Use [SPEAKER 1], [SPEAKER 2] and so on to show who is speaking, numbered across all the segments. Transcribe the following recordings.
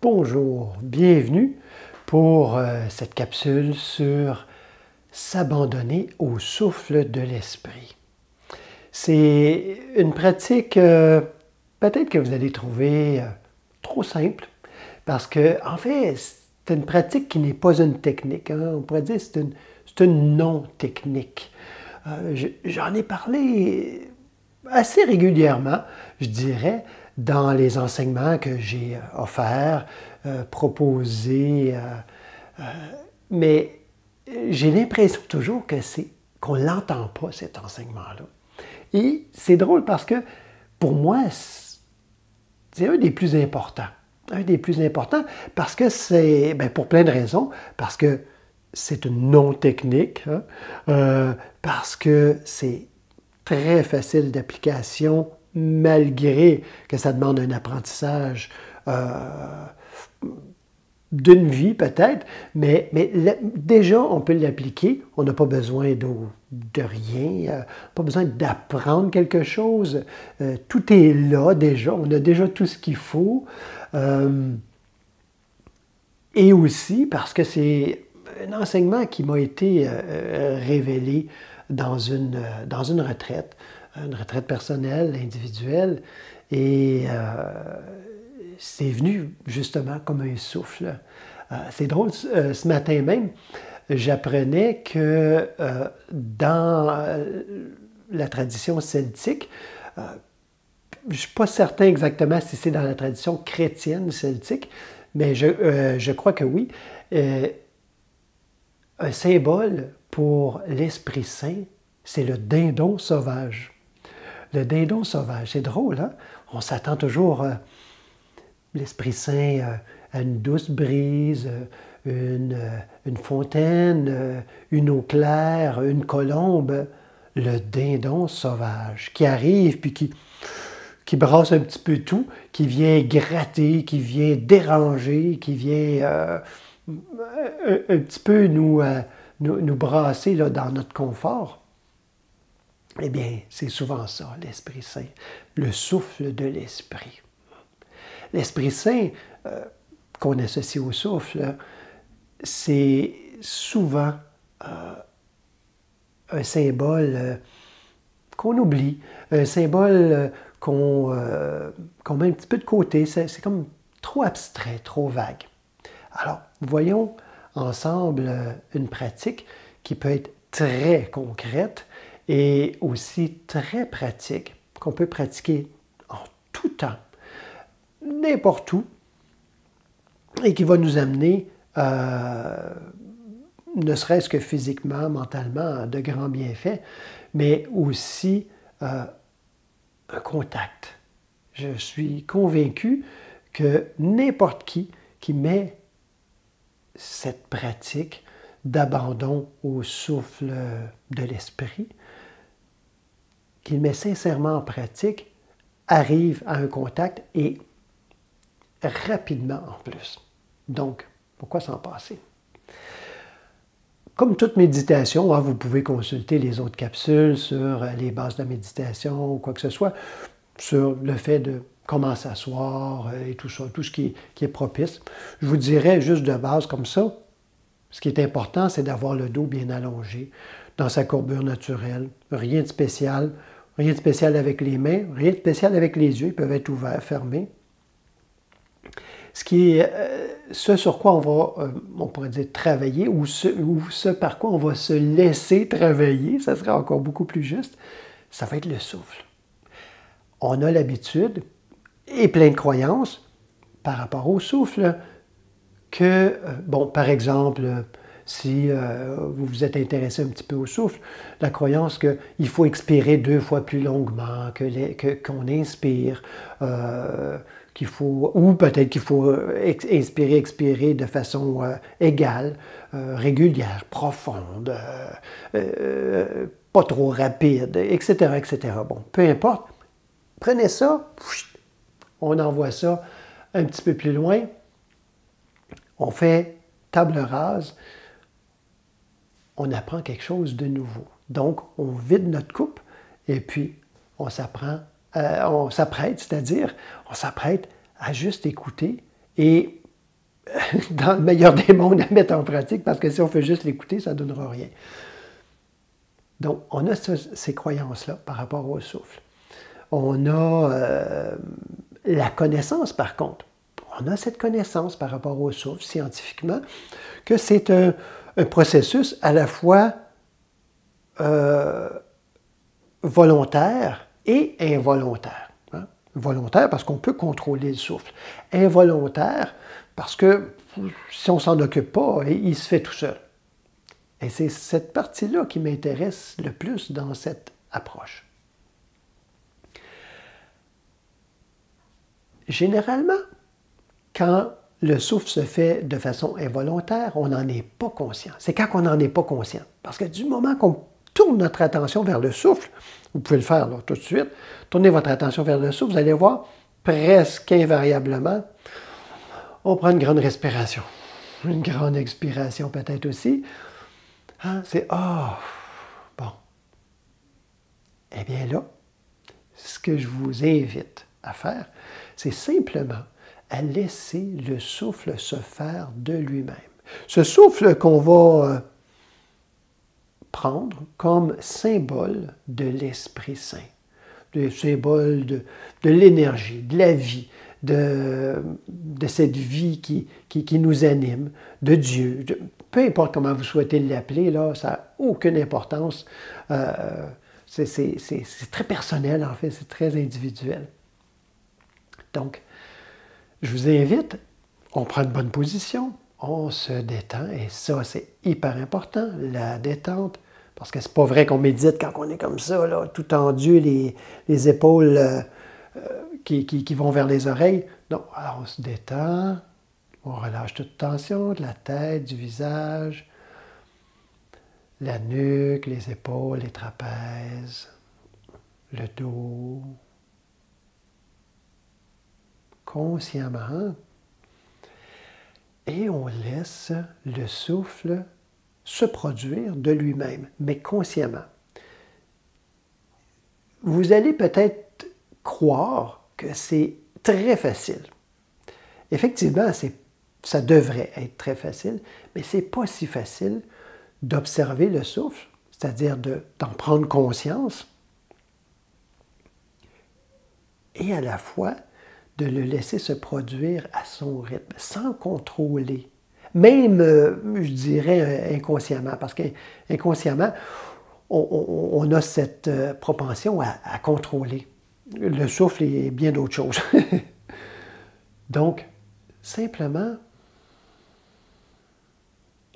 [SPEAKER 1] Bonjour, bienvenue pour cette capsule sur s'abandonner au souffle de l'esprit. C'est une pratique peut-être que vous allez trouver trop simple parce que, en fait, c'est une pratique qui n'est pas une technique. On pourrait dire que c'est une non-technique. J'en ai parlé assez régulièrement, je dirais, dans les enseignements que j'ai offerts, proposés, mais j'ai l'impression toujours que qu'on ne l'entend pas, cet enseignement-là. Et c'est drôle parce que, pour moi, c'est un des plus importants. Un des plus importants parce que c'est, pour plein de raisons, parce que c'est une non-technique, parce que c'est très facile d'application, malgré que ça demande un apprentissage d'une vie peut-être, mais déjà on peut l'appliquer, on n'a pas besoin de rien, pas besoin d'apprendre quelque chose, tout est là déjà, on a déjà tout ce qu'il faut, et aussi parce que c'est un enseignement qui m'a été révélé dans une retraite, une retraite personnelle, individuelle, et c'est venu justement comme un souffle. C'est drôle, ce matin même, j'apprenais que dans la tradition celtique, je ne suis pas certain exactement si c'est dans la tradition chrétienne celtique, mais je crois que oui, un symbole pour l'Esprit Saint, c'est le dindon sauvage. Le dindon sauvage, c'est drôle, hein? On s'attend toujours, l'Esprit Saint, à une douce brise, une fontaine, une eau claire, une colombe. Le dindon sauvage qui arrive puis qui brasse un petit peu tout, qui vient gratter, qui vient déranger, qui vient un petit peu nous brasser là, dans notre confort. Eh bien, c'est souvent ça, l'Esprit Saint, le souffle de l'Esprit. L'Esprit Saint, qu'on associe au souffle, c'est souvent un symbole qu'on oublie, un symbole qu'on met un petit peu de côté. C'est comme trop abstrait, trop vague. Alors, voyons ensemble une pratique qui peut être très concrète et aussi très pratique, qu'on peut pratiquer en tout temps, n'importe où, et qui va nous amener, ne serait-ce que physiquement, mentalement, à de grands bienfaits, mais aussi un contact. Je suis convaincu que n'importe qui met cette pratique d'abandon au souffle de l'esprit, qu'il met sincèrement en pratique, arrive à un contact et rapidement en plus. Donc, pourquoi s'en passer? Comme toute méditation, vous pouvez consulter les autres capsules sur les bases de la méditation ou quoi que ce soit, sur le fait de comment s'asseoir et tout ça, tout ce qui est propice. Je vous dirais juste de base comme ça, ce qui est important, c'est d'avoir le dos bien allongé, dans sa courbure naturelle. Rien de spécial avec les mains, rien de spécial avec les yeux, ils peuvent être ouverts, fermés. Ce sur quoi on pourrait dire travailler, ou ce par quoi on va se laisser travailler, ça serait encore beaucoup plus juste, ça va être le souffle. On a l'habitude et plein de croyances par rapport au souffle que, par exemple, si vous vous êtes intéressé un petit peu au souffle, la croyance qu'il faut expirer 2 fois plus longuement, qu'on inspire, ou peut-être qu'il faut inspirer, expirer de façon égale, régulière, profonde, pas trop rapide, etc., etc. Bon, peu importe, prenez ça, on envoie ça un petit peu plus loin, on fait table rase, on apprend quelque chose de nouveau. Donc, on vide notre coupe et puis on s'apprête à juste écouter et dans le meilleur des mondes à mettre en pratique, parce que si on fait juste l'écouter, ça ne donnera rien. Donc, on a ces croyances-là par rapport au souffle. On a la connaissance, par contre. On a cette connaissance par rapport au souffle, scientifiquement, que c'est un processus à la fois volontaire et involontaire. Hein? Volontaire parce qu'on peut contrôler le souffle. Involontaire parce que si on ne s'en occupe pas, il se fait tout seul. Et c'est cette partie-là qui m'intéresse le plus dans cette approche. Généralement, quand le souffle se fait de façon involontaire, on n'en est pas conscient. C'est quand on n'en est pas conscient. Parce que du moment qu'on tourne notre attention vers le souffle, vous pouvez le faire là, tout de suite, tournez votre attention vers le souffle, vous allez voir, presque invariablement, on prend une grande respiration. Une grande expiration peut-être aussi. Hein? C'est « Ah! Bon. » Eh bien là, ce que je vous invite à faire, c'est simplement à laisser le souffle se faire de lui-même. Ce souffle qu'on va prendre comme symbole de l'Esprit Saint, de symbole de l'énergie, de la vie, de cette vie qui nous anime, de Dieu. Peu importe comment vous souhaitez l'appeler, là, ça n'a aucune importance. C'est très personnel, en fait, c'est très individuel. Donc, je vous invite, on prend une bonne position, on se détend, et ça, c'est hyper important, la détente, parce que c'est pas vrai qu'on médite quand on est comme ça, là, tout tendu, les épaules qui vont vers les oreilles. Non, alors on se détend, on relâche toute tension de la tête, du visage, la nuque, les épaules, les trapèzes, le dos. Consciemment. Et on laisse le souffle se produire de lui-même, mais consciemment. Vous allez peut-être croire que c'est très facile. Effectivement, ça devrait être très facile, mais ce n'est pas si facile d'observer le souffle, c'est-à-dire d'en prendre conscience, et à la fois de le laisser se produire à son rythme, sans contrôler. Même, je dirais, inconsciemment, parce qu'inconsciemment, on a cette propension à contrôler. Le souffle est bien d'autres choses. Donc, simplement,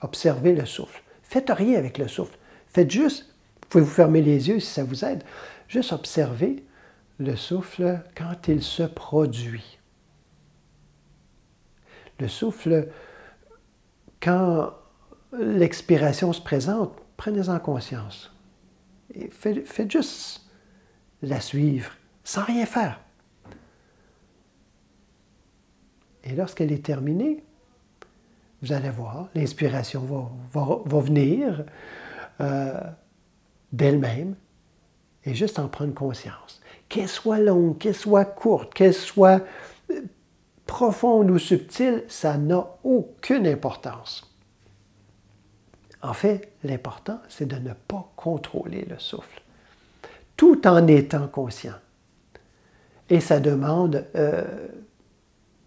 [SPEAKER 1] observez le souffle. Faites rien avec le souffle. Faites juste, vous pouvez vous fermer les yeux si ça vous aide, juste observez le souffle quand il se produit. Le souffle, quand l'expiration se présente, prenez-en conscience. Et faites juste la suivre, sans rien faire. Et lorsqu'elle est terminée, vous allez voir, l'inspiration va venir d'elle-même, et juste en prendre conscience. Qu'elle soit longue, qu'elle soit courte, qu'elle soit profonde ou subtile, ça n'a aucune importance. En fait, l'important, c'est de ne pas contrôler le souffle, tout en étant conscient. Et ça demande,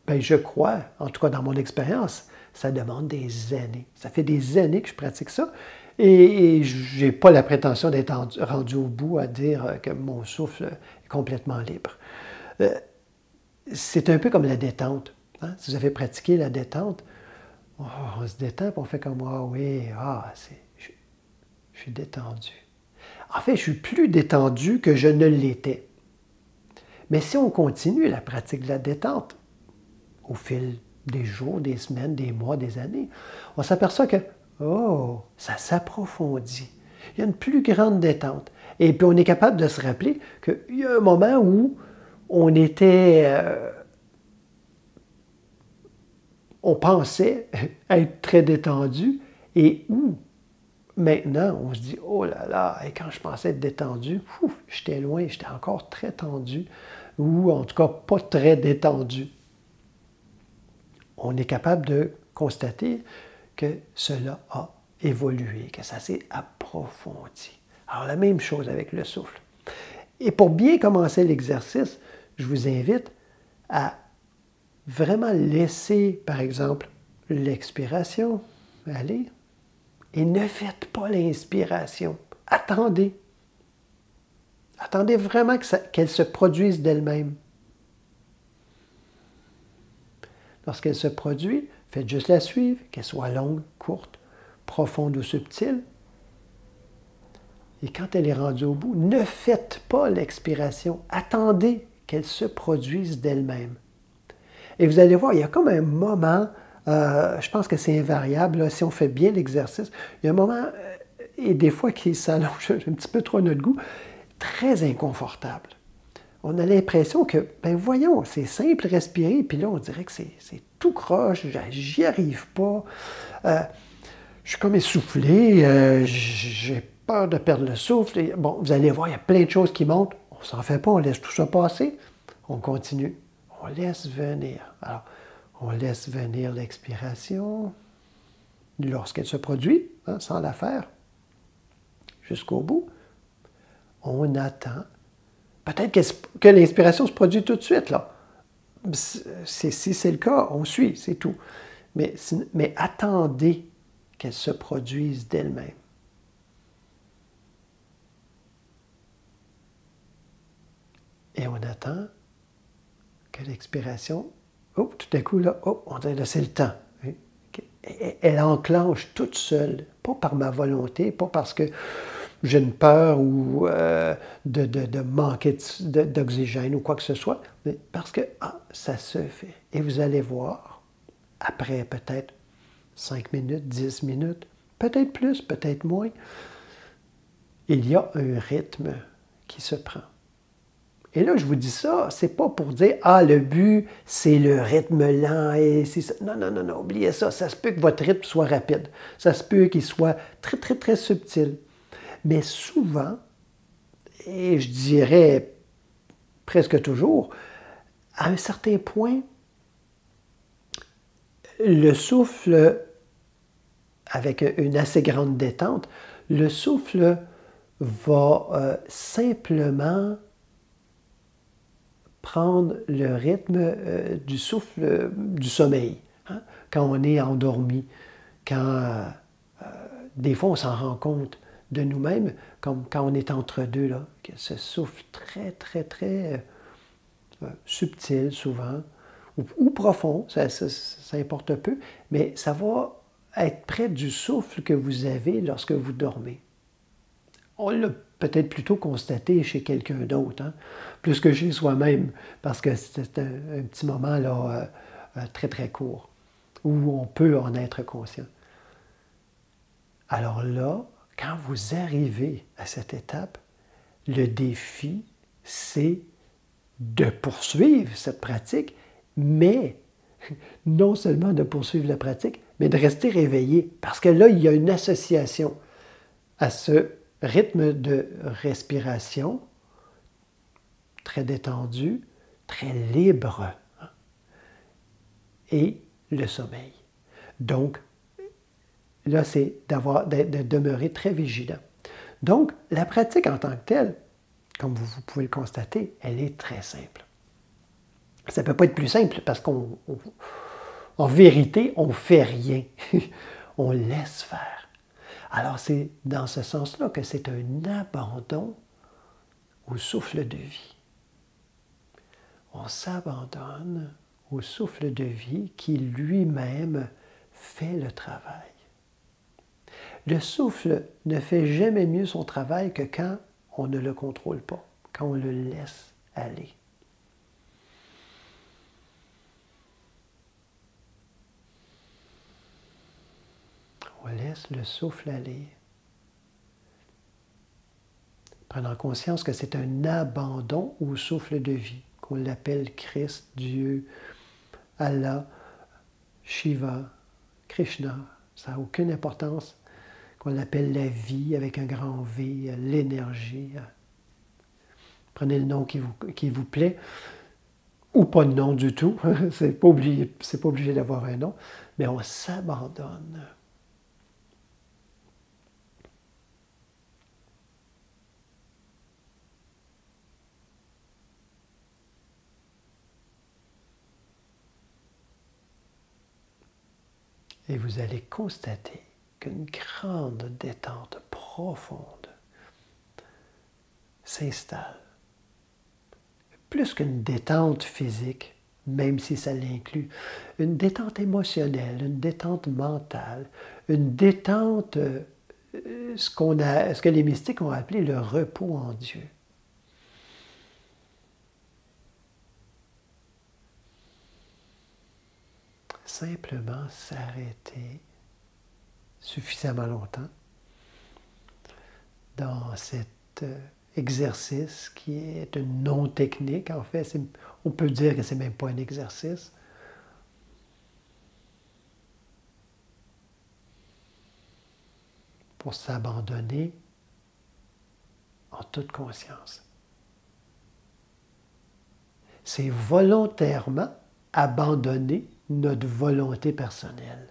[SPEAKER 1] je crois, en tout cas dans mon expérience, ça demande des années. Ça fait des années que je pratique ça. Et je n'ai pas la prétention d'être rendu au bout à dire que mon souffle est complètement libre. C'est un peu comme la détente. Hein? Si vous avez pratiqué la détente, on se détend et on fait comme « Ah oui, je suis détendu ». En fait, je suis plus détendu que je ne l'étais. Mais si on continue la pratique de la détente au fil des jours, des semaines, des mois, des années, on s'aperçoit que oh, ça s'approfondit. Il y a une plus grande détente. Et puis on est capable de se rappeler qu'il y a un moment où on pensait être très détendu et où maintenant on se dit oh là là, et quand je pensais être détendu, j'étais loin, j'étais encore très tendu ou en tout cas pas très détendu. on est capable de constater que cela a évolué, que ça s'est approfondi. Alors, la même chose avec le souffle. Et pour bien commencer l'exercice, je vous invite à vraiment laisser, par exemple, l'expiration aller et ne faites pas l'inspiration. Attendez. Attendez vraiment qu'elle se produise d'elle-même. Lorsqu'elle se produit, faites juste la suivre, qu'elle soit longue, courte, profonde ou subtile. Et quand elle est rendue au bout, ne faites pas l'expiration. Attendez qu'elle se produise d'elle-même. Et vous allez voir, il y a comme un moment, je pense que c'est invariable, là, si on fait bien l'exercice, il y a un moment, et des fois qui s'allonge un petit peu trop à notre goût, très inconfortable. On a l'impression que, ben voyons, c'est simple respirer, puis là, on dirait que c'est tout croche, j'y arrive pas, je suis comme essoufflé, j'ai peur de perdre le souffle. Et, bon, vous allez voir, il y a plein de choses qui montent, on s'en fait pas, on laisse tout ça passer, on continue, on laisse venir. Alors, on laisse venir l'expiration lorsqu'elle se produit, hein, sans la faire, jusqu'au bout. On attend. Peut-être que l'inspiration se produit tout de suite, là. Si c'est le cas, on suit, c'est tout. Mais attendez qu'elle se produise d'elle-même. Et on attend que l'expiration, oh, tout à coup, là, oh, on dirait là, c'est le temps. Elle enclenche toute seule, pas par ma volonté, pas parce que j'ai une peur ou de manquer d'oxygène ou quoi que ce soit, mais parce que ça se fait. Et vous allez voir, après peut-être 5 minutes, 10 minutes, peut-être plus, peut-être moins, il y a un rythme qui se prend. Et là, je vous dis ça, c'est pas pour dire « Ah, le but, c'est le rythme lent et c'est ça. » Non, non, non, non, oubliez ça. Ça se peut que votre rythme soit rapide. Ça se peut qu'il soit très, très, très subtil. Mais souvent, et je dirais presque toujours, à un certain point, le souffle, avec une assez grande détente, le souffle va simplement prendre le rythme du souffle du sommeil, hein? Quand on est endormi, quand des fois on s'en rend compte de nous-mêmes, comme quand on est entre deux, là, que ce souffle très, très, très subtil souvent, ou profond, ça importe peu, mais ça va être près du souffle que vous avez lorsque vous dormez. On l'a peut-être plutôt constaté chez quelqu'un d'autre, hein, plus que chez soi-même, parce que c'est un petit moment là, très, très court, où on peut en être conscient. Alors là, quand vous arrivez à cette étape, le défi, c'est de poursuivre cette pratique, mais non seulement de poursuivre la pratique, mais de rester réveillé, parce que là, il y a une association à ce rythme de respiration très détendu, très libre, hein, et le sommeil. Donc, là, c'est de demeurer très vigilant. Donc, la pratique en tant que telle, comme vous pouvez le constater, elle est très simple. Ça ne peut pas être plus simple parce qu'en vérité, on ne fait rien. On laisse faire. Alors, c'est dans ce sens-là que c'est un abandon au souffle de vie. On s'abandonne au souffle de vie qui lui-même fait le travail. Le souffle ne fait jamais mieux son travail que quand on ne le contrôle pas, quand on le laisse aller. On laisse le souffle aller. Prenant conscience que c'est un abandon au souffle de vie, qu'on l'appelle Christ, Dieu, Allah, Shiva, Krishna, ça n'a aucune importance, qu'on l'appelle la vie avec un grand V, l'énergie. Prenez le nom qui vous plaît. ou pas de nom du tout, c'est pas obligé d'avoir un nom, mais on s'abandonne. Et vous allez constater qu'une grande détente profonde s'installe. Plus qu'une détente physique, même si ça l'inclut, une détente émotionnelle, une détente mentale, une détente, ce que les mystiques ont appelé le repos en Dieu. Simplement s'arrêter suffisamment longtemps dans cet exercice qui est une non-technique. En fait, on peut dire que ce n'est même pas un exercice. Pour s'abandonner en toute conscience. C'est volontairement abandonner notre volonté personnelle.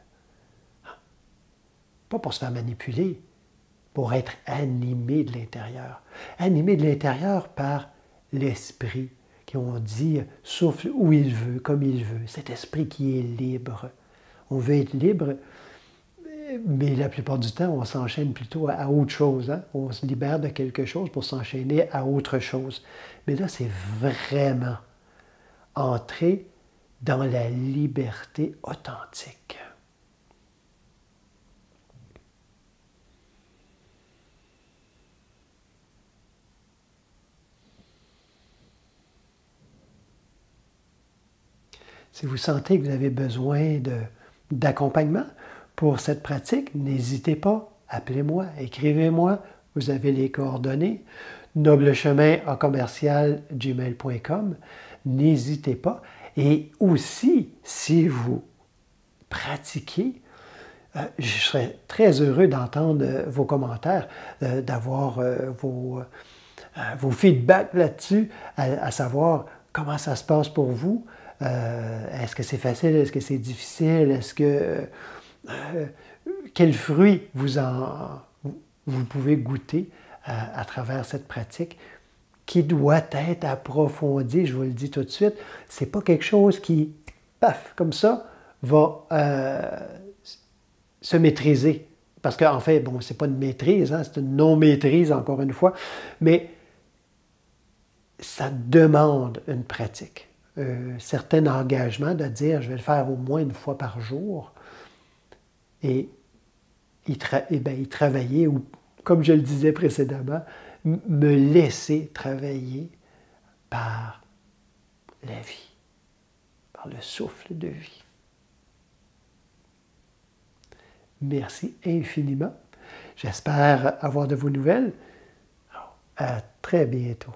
[SPEAKER 1] Pas pour se faire manipuler, pour être animé de l'intérieur. Animé de l'intérieur par l'esprit, qui on dit souffle où il veut, comme il veut. Cet esprit qui est libre. On veut être libre, mais la plupart du temps, on s'enchaîne plutôt à autre chose. Hein? On se libère de quelque chose pour s'enchaîner à autre chose. Mais là, c'est vraiment entrer dans la liberté authentique. Si vous sentez que vous avez besoin d'accompagnement pour cette pratique, n'hésitez pas, appelez-moi, écrivez-moi, vous avez les coordonnées, noblechemin@gmail.com, n'hésitez pas. Et aussi, si vous pratiquez, je serais très heureux d'entendre vos commentaires, d'avoir vos feedbacks là-dessus, à savoir comment ça se passe pour vous. Est-ce que c'est facile? Est-ce que c'est difficile? Est-ce que quels fruits vous pouvez goûter à travers cette pratique qui doit être approfondie, je vous le dis tout de suite. C'est pas quelque chose qui, paf, comme ça, va se maîtriser. Parce qu'en fait, bon, c'est pas une maîtrise, hein, c'est une non-maîtrise, encore une fois, mais ça demande une pratique. Un certain engagement de dire, je vais le faire au moins une fois par jour, et y travailler, ou comme je le disais précédemment, me laisser travailler par la vie, par le souffle de vie. Merci infiniment. J'espère avoir de vos nouvelles. À très bientôt.